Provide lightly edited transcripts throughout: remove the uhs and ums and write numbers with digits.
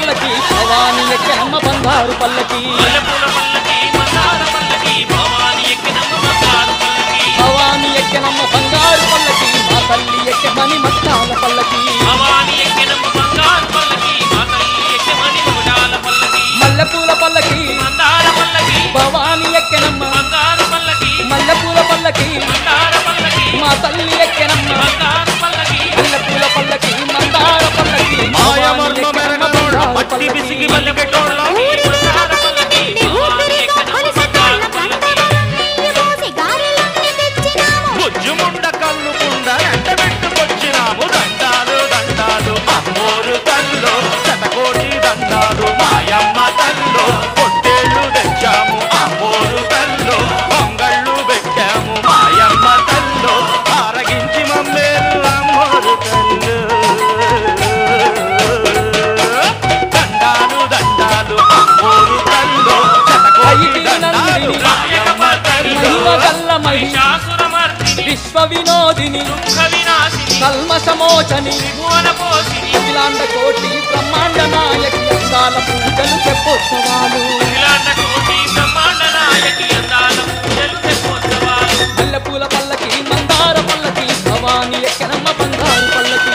పల్లకి భవాని ఎక్కెనమ్మ బంగారు పల్లకి భవాని ఎక్కెనమ్మ బంగారు పల్లకి మా తల్లి ఎక్కె మణి మట్టాల పల్లకి మల్లెపూల పల్లకి భవాని ఎక్కెనమ్మ మల్లెపూల పల్లకి మా తల్లి ఎక్కెనమ్మ మల్లెపూల పల్లకి మందార పల్లకి పట్టి బిసిగి మల్లెటోళ్ళ బుజ్జుముండ కల్లుకుండ ఎండబెట్టుకొచ్చినాము దండాలు దండాలు అమ్మోరు తల్లు శతకోటి దండాలు మాయమ్మ తల్లు పొట్టేళ్ళు తెచ్చాము అమ్మోరు తల్లు పొంగళ్ళు పెట్టాము మాయమ్మ తల్లు ఆరగించి మమ్మేలు అమ్మోరు తల్లు దండాలు దండాలు అమ్మోరు తల్లు శతకోటి దండాలు మాయమ్మ తల్లు విశ్వ వినోదిని కల్మషమోచని అఖిలాండ కోటి బ్రహ్మాండ నాయకి అందాల పూజలు తెప్పోత్సవాలు మల్లెపూల పల్లకి మందార పల్లకి భవాని ఎక్కెనమ్మ బంగారు పల్లకి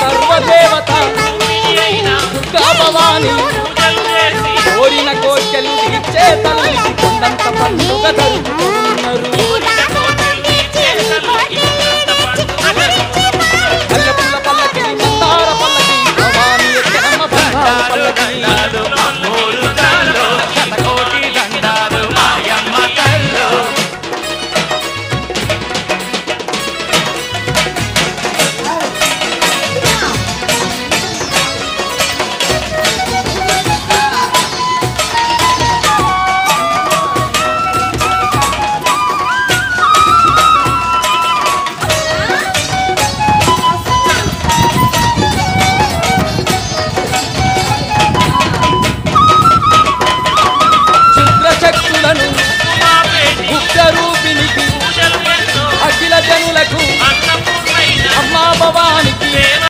సర్వదేవత దుర్గా భవాని కోరిన కోర్కెలు తీర్చే తల్లి కొండంత పండుగ జరుగుతుంది